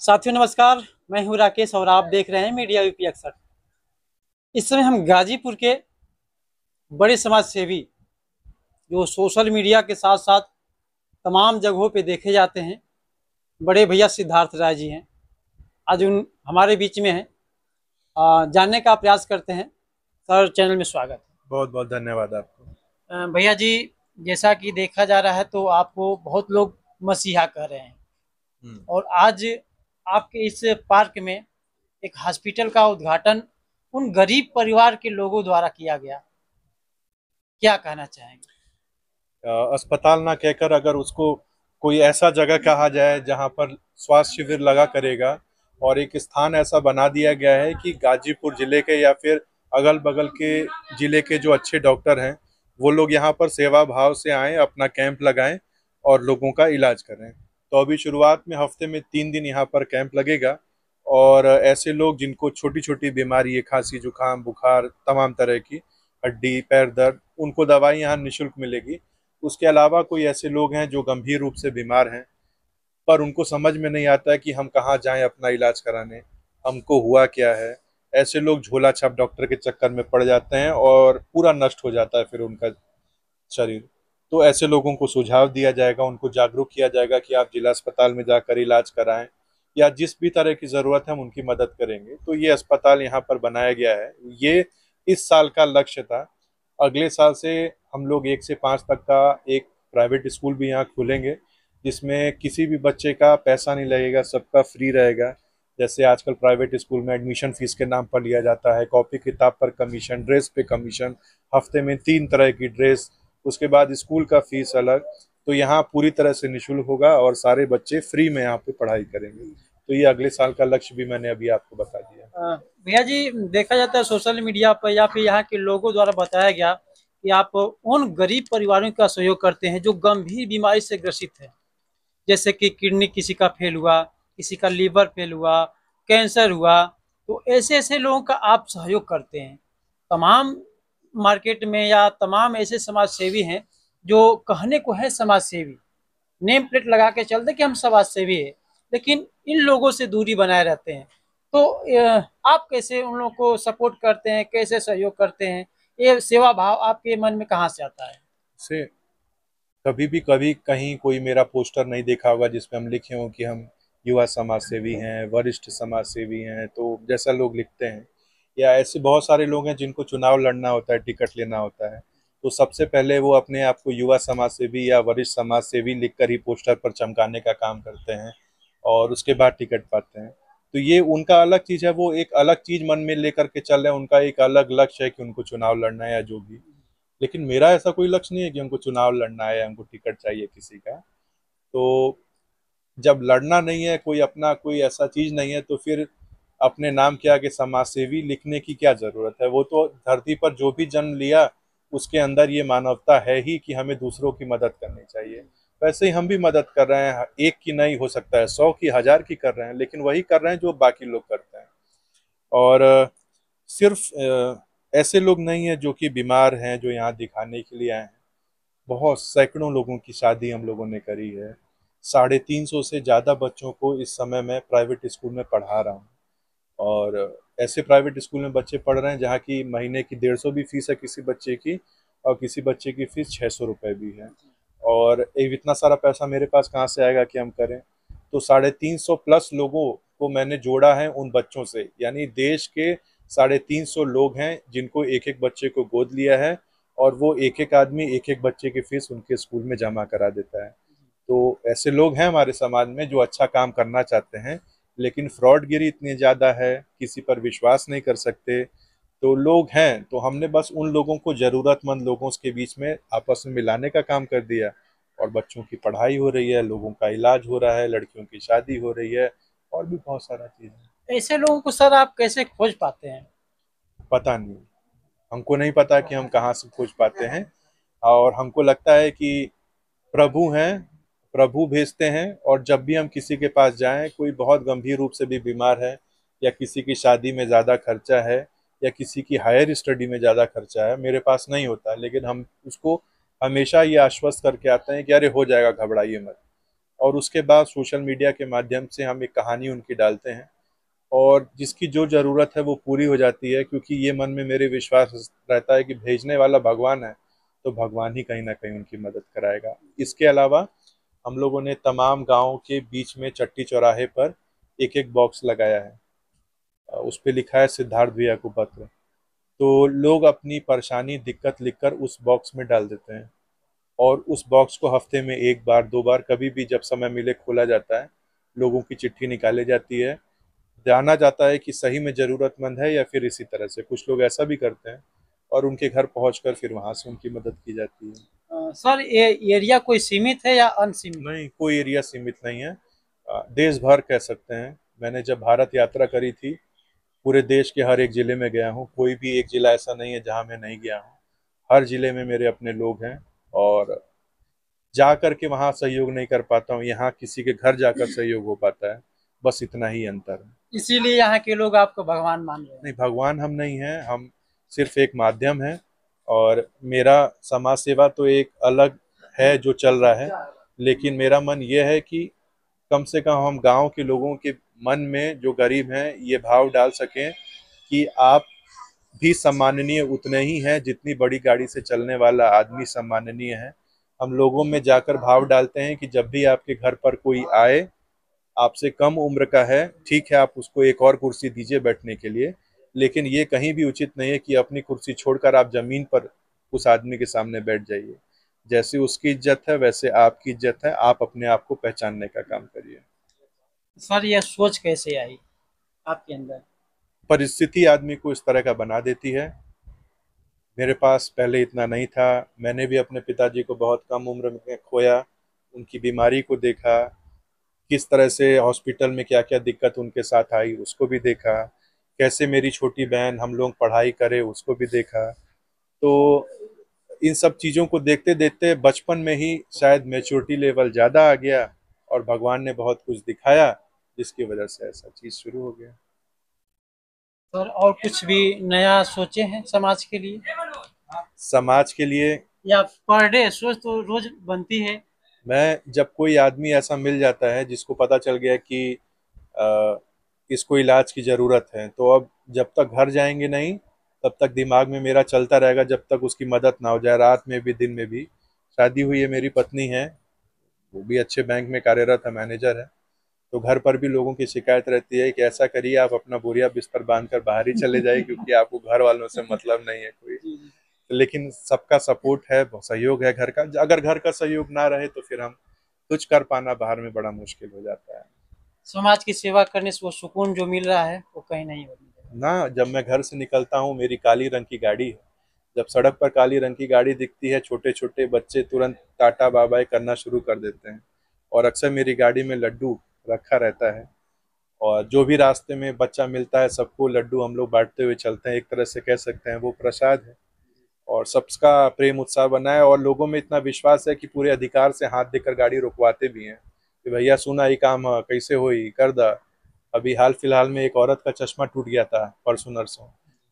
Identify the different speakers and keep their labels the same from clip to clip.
Speaker 1: साथियों नमस्कार। मैं हूं राकेश और आप देख रहे हैं मीडिया यूपी 61। इस समय हम गाजीपुर के बड़े समाज सेवी जो सोशल मीडिया के साथ साथ तमाम जगहों पे देखे जाते हैं, बड़े भैया सिद्धार्थ राय जी हैं। आज उन हमारे बीच में हैं। जानने का प्रयास करते हैं। सर, चैनल में स्वागत
Speaker 2: बहुत बहुत धन्यवाद आपको।
Speaker 1: है। भैया जी, जैसा कि देखा जा रहा है तो आपको बहुत लोग मसीहा कह रहे हैं
Speaker 2: हम्म।
Speaker 1: और आज आपके इस पार्क में एक हॉस्पिटल का उद्घाटन उन गरीब परिवार के लोगों द्वारा किया गया। क्या कहना चाहेंगे?
Speaker 2: अस्पताल ना कहकर अगर उसको कोई ऐसा जगह कहा जाए जहां पर स्वास्थ्य शिविर लगा करेगा, और एक स्थान ऐसा बना दिया गया है कि गाजीपुर जिले के या फिर अगल बगल के जिले के जो अच्छे डॉक्टर हैं वो लोग यहाँ पर सेवा भाव से आएं, अपना कैंप लगाएं और लोगों का इलाज करें। तो अभी शुरुआत में हफ्ते में 3 दिन यहाँ पर कैंप लगेगा, और ऐसे लोग जिनको छोटी छोटी बीमारी है, खांसी जुकाम बुखार तमाम तरह की, हड्डी पैर दर्द, उनको दवाई यहाँ निःशुल्क मिलेगी। उसके अलावा कोई ऐसे लोग हैं जो गंभीर रूप से बीमार हैं पर उनको समझ में नहीं आता है कि हम कहाँ जाएं अपना इलाज कराने, हमको हुआ क्या है। ऐसे लोग झोला छाप डॉक्टर के चक्कर में पड़ जाते हैं और पूरा नष्ट हो जाता है फिर उनका शरीर। तो ऐसे लोगों को सुझाव दिया जाएगा, उनको जागरूक किया जाएगा कि आप जिला अस्पताल में जाकर इलाज कराएं, या जिस भी तरह की ज़रूरत है हम उनकी मदद करेंगे। तो ये अस्पताल यहाँ पर बनाया गया है। ये इस साल का लक्ष्य था। अगले साल से हम लोग 1 से 5 तक का एक प्राइवेट स्कूल भी यहाँ खोलेंगे, जिसमें किसी भी बच्चे का पैसा नहीं लगेगा, सबका फ्री रहेगा। जैसे आजकल प्राइवेट स्कूल में एडमिशन फीस के नाम पर लिया जाता है, कॉपी किताब पर कमीशन, ड्रेस पे कमीशन, हफ्ते में 3 तरह की ड्रेस, उसके बाद स्कूल का फीस अलग। तो यहाँ पूरी तरह से निःशुल्क होगा और सारे बच्चे फ्री में यहाँ पे पढ़ाई करेंगे। तो ये अगले साल का लक्ष्य भी मैंने अभी आपको बता दिया।
Speaker 1: भैया जी, देखा जाता है सोशल मीडिया पर या फिर यहाँ के लोगों द्वारा बताया गया कि आप उन गरीब परिवारों का सहयोग करते हैं जो गंभीर बीमारी से ग्रसित है, जैसे कि किडनी किसी का फेल हुआ, किसी का लीवर फेल हुआ, कैंसर हुआ। तो ऐसे ऐसे लोगों का आप सहयोग करते हैं। तमाम मार्केट में या तमाम ऐसे समाज सेवी हैं जो कहने को है समाज सेवी, नेम प्लेट लगा के चलते कि हम समाज सेवी है, लेकिन इन लोगों से दूरी बनाए रहते हैं। तो आप कैसे उन लोगों को सपोर्ट करते हैं, कैसे सहयोग करते हैं? ये सेवा भाव आपके मन में कहाँ से आता है?
Speaker 2: से कभी भी कभी कहीं कोई मेरा पोस्टर नहीं देखा होगा जिसमें हम लिखे हों कि हम युवा समाज सेवी हैं, वरिष्ठ समाज सेवी हैं, तो जैसा लोग लिखते हैं। या ऐसे बहुत सारे लोग हैं जिनको चुनाव लड़ना होता है, टिकट लेना होता है, तो सबसे पहले वो अपने आप को युवा समाज सेवी या वरिष्ठ समाज सेवी लिखकर ही पोस्टर पर चमकाने का काम करते हैं, और उसके बाद टिकट पाते हैं। तो ये उनका अलग चीज़ है, वो एक अलग चीज़ मन में लेकर के चल रहे हैं, उनका एक अलग लक्ष्य है कि उनको चुनाव लड़ना है या जो भी। लेकिन मेरा ऐसा कोई लक्ष्य नहीं है कि हमको चुनाव लड़ना है या हमको टिकट चाहिए किसी का। तो जब लड़ना नहीं है, कोई अपना कोई ऐसा चीज नहीं है, तो फिर अपने नाम के आगे समाज सेवी लिखने की क्या जरूरत है। वो तो धरती पर जो भी जन्म लिया उसके अंदर ये मानवता है ही कि हमें दूसरों की मदद करनी चाहिए। वैसे ही हम भी मदद कर रहे हैं, एक की नहीं, हो सकता है 100 की 1000 की कर रहे हैं, लेकिन वही कर रहे हैं जो बाकी लोग करते हैं। और सिर्फ ऐसे लोग नहीं है जो कि बीमार हैं जो यहाँ दिखाने के लिए आए हैं। बहुत सैकड़ों लोगों की शादी हम लोगों ने करी है। 350 से ज़्यादा बच्चों को इस समय मैं प्राइवेट स्कूल में पढ़ा रहा हूँ। और ऐसे प्राइवेट स्कूल में बच्चे पढ़ रहे हैं जहाँ की महीने की 150 भी फीस है किसी बच्चे की, और किसी बच्चे की फीस 600 रुपये भी है। और एक इतना सारा पैसा मेरे पास कहाँ से आएगा कि हम करें। तो 350 प्लस लोगों को मैंने जोड़ा है उन बच्चों से, यानी देश के 350 लोग हैं जिनको एक एक बच्चे को गोद लिया है, और वो एक एक आदमी एक एक बच्चे की फीस उनके स्कूल में जमा करा देता है। तो ऐसे लोग हैं हमारे समाज में जो अच्छा काम करना चाहते हैं, लेकिन फ्रॉडगिरी इतनी ज़्यादा है, किसी पर विश्वास नहीं कर सकते। तो लोग हैं, तो हमने बस उन लोगों को, ज़रूरतमंद लोगों के बीच में आपस में मिलाने का काम कर दिया, और बच्चों की पढ़ाई हो रही है, लोगों का इलाज हो रहा है, लड़कियों की शादी हो रही है, और भी बहुत सारा चीज़ है।
Speaker 1: ऐसे लोगों को सर आप कैसे खोज पाते हैं?
Speaker 2: पता नहीं, हमको नहीं पता कि हम कहाँ से खोज पाते हैं। और हमको लगता है कि प्रभु हैं, प्रभु भेजते हैं। और जब भी हम किसी के पास जाएं, कोई बहुत गंभीर रूप से भी बीमार है, या किसी की शादी में ज़्यादा खर्चा है, या किसी की हायर स्टडी में ज़्यादा खर्चा है, मेरे पास नहीं होता, लेकिन हम उसको हमेशा ये आश्वस्त करके आते हैं कि अरे हो जाएगा, घबराइए मत। और उसके बाद सोशल मीडिया के माध्यम से हम एक कहानी उनकी डालते हैं, और जिसकी जो ज़रूरत है वो पूरी हो जाती है, क्योंकि ये मन में मेरे विश्वास रहता है कि भेजने वाला भगवान है, तो भगवान ही कहीं ना कहीं उनकी मदद कराएगा। इसके अलावा हम लोगों ने तमाम गांव के बीच में चट्टी चौराहे पर एक एक बॉक्स लगाया है। उस पे लिखा है सिद्धार्थ भैया को पत्र। तो लोग अपनी परेशानी दिक्कत लिखकर उस बॉक्स में डाल देते हैं, और उस बॉक्स को हफ्ते में एक बार दो बार कभी भी जब समय मिले खोला जाता है। लोगों की चिट्ठी निकाली जाती है, जाना जाता है कि सही में ज़रूरतमंद है या फिर इसी तरह से। कुछ लोग ऐसा भी करते हैं और उनके घर पहुंचकर फिर वहां से उनकी मदद की जाती है।
Speaker 1: सर ये एरिया कोई सीमित है या अनसीमित?
Speaker 2: नहीं, कोई एरिया सीमित नहीं है। देश भर कह सकते हैं। मैंने जब भारत यात्रा करी थी, पूरे देश के हर एक जिले में गया हूँ। कोई भी एक जिला ऐसा नहीं है जहाँ मैं नहीं गया हूँ। हर जिले में मेरे अपने लोग हैं, और जा कर के वहाँ सहयोग नहीं कर पाता हूँ, यहाँ किसी के घर जाकर सहयोग हो पाता है। बस इतना ही अंतर है।
Speaker 1: इसीलिए यहाँ के लोग आपको भगवान मान रहे हैं।
Speaker 2: नहीं, भगवान हम नहीं हैं, हम सिर्फ एक माध्यम है। और मेरा समाज सेवा तो एक अलग है जो चल रहा है, लेकिन मेरा मन ये है कि कम से कम हम गांव के लोगों के मन में, जो गरीब हैं, ये भाव डाल सकें कि आप भी सम्माननीय उतने ही हैं जितनी बड़ी गाड़ी से चलने वाला आदमी सम्माननीय है। हम लोगों में जाकर भाव डालते हैं कि जब भी आपके घर पर कोई आए, आपसे कम उम्र का है, ठीक है, आप उसको एक और कुर्सी दीजिए बैठने के लिए, लेकिन ये कहीं भी उचित नहीं है कि अपनी कुर्सी छोड़कर आप जमीन पर उस आदमी के सामने बैठ जाइए। जैसे उसकी इज्जत है वैसे आपकी इज्जत है। आप अपने आप को पहचानने का काम करिए।
Speaker 1: सर यह सोच कैसे आई आपके अंदर?
Speaker 2: परिस्थिति आदमी को इस तरह का बना देती है। मेरे पास पहले इतना नहीं था। मैंने भी अपने पिताजी को बहुत कम उम्र में खोया, उनकी बीमारी को देखा, किस तरह से हॉस्पिटल में क्या क्या दिक्कत उनके साथ आई उसको भी देखा, कैसे मेरी छोटी बहन हम लोग पढ़ाई करे उसको भी देखा। तो इन सब चीज़ों को देखते देखते बचपन में ही शायद मैच्योरिटी लेवल ज़्यादा आ गया, और भगवान ने बहुत कुछ दिखाया जिसकी वजह से ऐसा चीज़ शुरू हो गया।
Speaker 1: सर और कुछ भी नया सोचे हैं समाज के लिए,
Speaker 2: समाज के लिए
Speaker 1: या पर डे सोच तो रोज बनती है?
Speaker 2: मैं, जब कोई आदमी ऐसा मिल जाता है जिसको पता चल गया कि अ, इसको इलाज की ज़रूरत है, तो अब जब तक घर जाएंगे नहीं, तब तक दिमाग में मेरा चलता रहेगा जब तक उसकी मदद ना हो जाए, रात में भी दिन में भी। शादी हुई है, मेरी पत्नी है, वो भी अच्छे बैंक में कार्यरत है, मैनेजर है। तो घर पर भी लोगों की शिकायत रहती है कि ऐसा करिए, आप अपना बोरिया बिस्तर बांध कर बाहर ही चले जाइए, क्योंकि आपको घर वालों से मतलब नहीं है कोई। लेकिन सबका सपोर्ट है, सहयोग है घर का। अगर घर का सहयोग ना रहे तो फिर हम कुछ कर पाना बाहर में बड़ा मुश्किल हो जाता है।
Speaker 1: समाज की सेवा करने से वो सुकून जो मिल रहा है वो कहीं नहीं मिलेगा।
Speaker 2: ना, जब मैं घर से निकलता हूँ, मेरी काली रंग की गाड़ी है। जब सड़क पर काली रंग की गाड़ी दिखती है, छोटे छोटे बच्चे तुरंत टाटा बाय बाय करना शुरू कर देते हैं। और अक्सर मेरी गाड़ी में लड्डू रखा रहता है, और जो भी रास्ते में बच्चा मिलता है सबको लड्डू हम लोग बांटते हुए चलते हैं। एक तरह से कह सकते हैं वो प्रसाद है, और सबका प्रेम उत्साह बना है। और लोगों में इतना विश्वास है कि पूरे अधिकार से हाथ देकर गाड़ी रुकवाते भी हैं कि भैया सुना ही काम है, कैसे हो ही कर दा। अभी हाल फिलहाल में एक औरत का चश्मा टूट गया था परसों नरसों,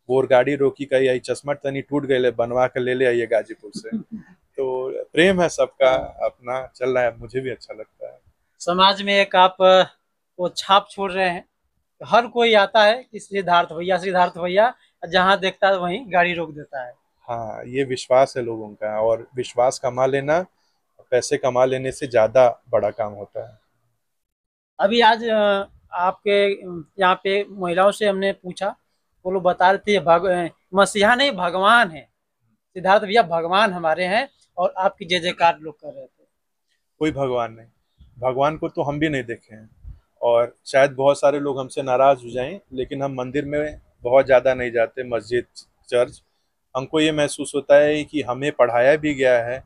Speaker 2: वो गाड़ी रोकी, कही आई चश्मा तनी टूट गए, बनवा कर ले आइए गाजीपुर से। तो प्रेम है सबका, अपना चल रहा है, मुझे भी अच्छा लगता है।
Speaker 1: समाज में एक आप वो छाप छोड़ रहे हैं। हर कोई आता है कि सिद्धार्थ भैया सिद्धार्थ भैया, जहाँ देखता है वहीं गाड़ी रोक देता है।
Speaker 2: हाँ, ये विश्वास है लोगों का, और विश्वास कमा लेना पैसे कमा लेने से ज्यादा बड़ा काम होता है।
Speaker 1: अभी आज आपके यहाँ पे महिलाओं से हमने पूछा, वो लोग बता रहे थे मसीहा नहीं भगवान है, सिद्धार्थ भैया भगवान हमारे हैं, और आपकी जय जयकार लोग कर रहे थे।
Speaker 2: कोई भगवान नहीं। भगवान को तो हम भी नहीं देखे हैं, और शायद बहुत सारे लोग हमसे नाराज हो जाएं, लेकिन हम मंदिर में बहुत ज़्यादा नहीं जाते, मस्जिद, चर्च। हमको ये महसूस होता है कि हमें पढ़ाया भी गया है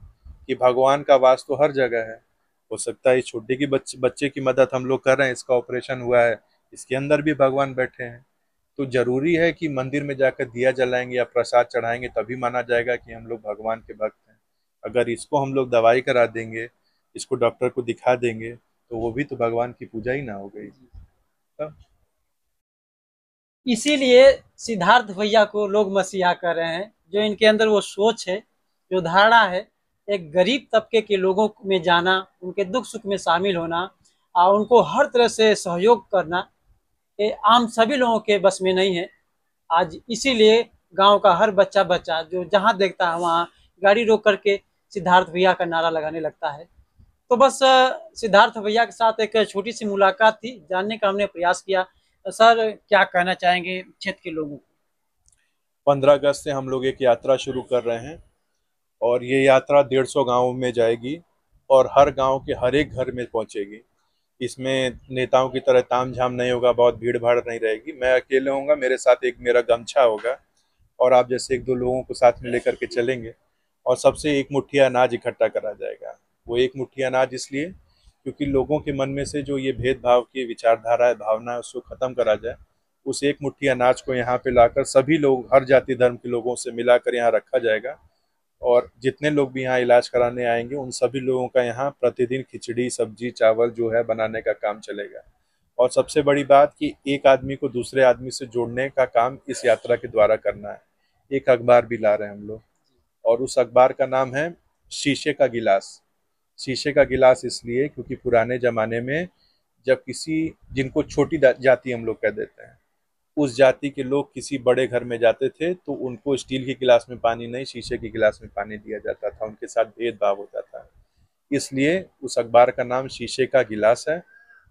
Speaker 2: कि भगवान का वास तो हर जगह है। हो सकता है इस छोटे की बच्चे की मदद हम लोग कर रहे हैं, इसका ऑपरेशन हुआ है, इसके अंदर भी भगवान बैठे हैं। तो जरूरी है कि मंदिर में जाकर दिया जलाएंगे या प्रसाद चढ़ाएंगे तभी माना जाएगा कि हम लोग भगवान के भक्त हैं। अगर इसको हम लोग दवाई करा देंगे, इसको डॉक्टर को दिखा देंगे, तो वो भी तो भगवान की पूजा ही ना हो गई तब।
Speaker 1: इसीलिए सिद्धार्थ भैया को लोग मसीहा कर रहे हैं, जो इनके अंदर वो सोच है, जो धारणा है, एक गरीब तबके के लोगों में जाना, उनके दुख सुख में शामिल होना और उनको हर तरह से सहयोग करना, ये आम सभी लोगों के बस में नहीं है। आज इसीलिए गांव का हर बच्चा बच्चा जो जहां देखता है वहां गाड़ी रोक करके सिद्धार्थ भैया का नारा लगाने लगता है। तो बस सिद्धार्थ भैया के साथ एक छोटी सी मुलाकात थी, जानने का हमने प्रयास किया। तो सर क्या कहना चाहेंगे क्षेत्र के लोगों को?
Speaker 2: 15 अगस्त से हम लोग एक यात्रा शुरू कर रहे हैं और ये यात्रा 150 गाँव में जाएगी और हर गांव के हर एक घर में पहुंचेगी। इसमें नेताओं की तरह तामझाम नहीं होगा, बहुत भीड़ भाड़ नहीं रहेगी। मैं अकेले होऊंगा, मेरे साथ एक मेरा गमछा होगा और आप जैसे एक दो लोगों को साथ में लेकर के चलेंगे और सबसे एक मुट्ठी अनाज इकट्ठा करा जाएगा। वो एक मुट्ठी अनाज इसलिए क्योंकि लोगों के मन में से जो ये भेदभाव की विचारधारा है, भावना है, उसको खत्म करा जाए। उस एक मुट्ठी अनाज को यहाँ पे लाकर सभी लोग, हर जाति धर्म के लोगों से मिलाकर यहाँ रखा जाएगा और जितने लोग भी यहाँ इलाज कराने आएंगे उन सभी लोगों का यहाँ प्रतिदिन खिचड़ी सब्जी चावल जो है बनाने का काम चलेगा। और सबसे बड़ी बात कि एक आदमी को दूसरे आदमी से जोड़ने का काम इस यात्रा के द्वारा करना है। एक अखबार भी ला रहे हैं हम लोग और उस अखबार का नाम है शीशे का गिलास। शीशे का गिलास इसलिए क्योंकि पुराने जमाने में जब किसी, जिनको छोटी जाति हम लोग कह देते हैं, उस जाति के लोग किसी बड़े घर में जाते थे तो उनको स्टील के गिलास में पानी नहीं, शीशे के गिलास में पानी दिया जाता था, उनके साथ भेदभाव होता था। इसलिए उस अखबार का नाम शीशे का गिलास है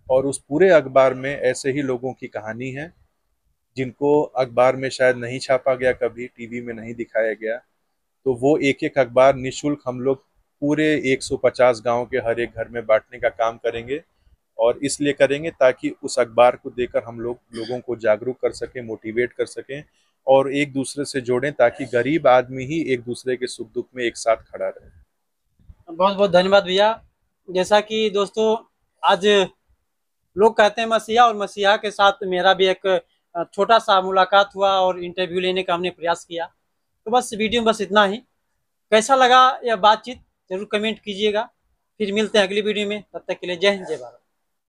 Speaker 2: और उस पूरे अखबार में ऐसे ही लोगों की कहानी है जिनको अखबार में शायद नहीं छापा गया, कभी टीवी में नहीं दिखाया गया। तो वो एक एक अखबार निःशुल्क हम लोग पूरे 150 गांव के हर एक घर में बांटने का काम करेंगे और इसलिए करेंगे ताकि उस अखबार को देकर हम लोग लोगों को जागरूक कर सकें, मोटिवेट कर सकें और एक दूसरे से जोड़ें ताकि गरीब आदमी ही एक दूसरे के सुख दुख में एक साथ खड़ा रहे।
Speaker 1: बहुत बहुत धन्यवाद भैया। जैसा कि दोस्तों आज लोग कहते हैं मसीहा, और मसीहा के साथ मेरा भी एक छोटा सा मुलाकात हुआ और इंटरव्यू लेने का हमने प्रयास किया। तो बस वीडियो में बस इतना ही। कैसा लगा यह बातचीत जरूर कमेंट कीजिएगा। फिर मिलते हैं अगली वीडियो में, तब तक के लिए जय हिंद जय भारत।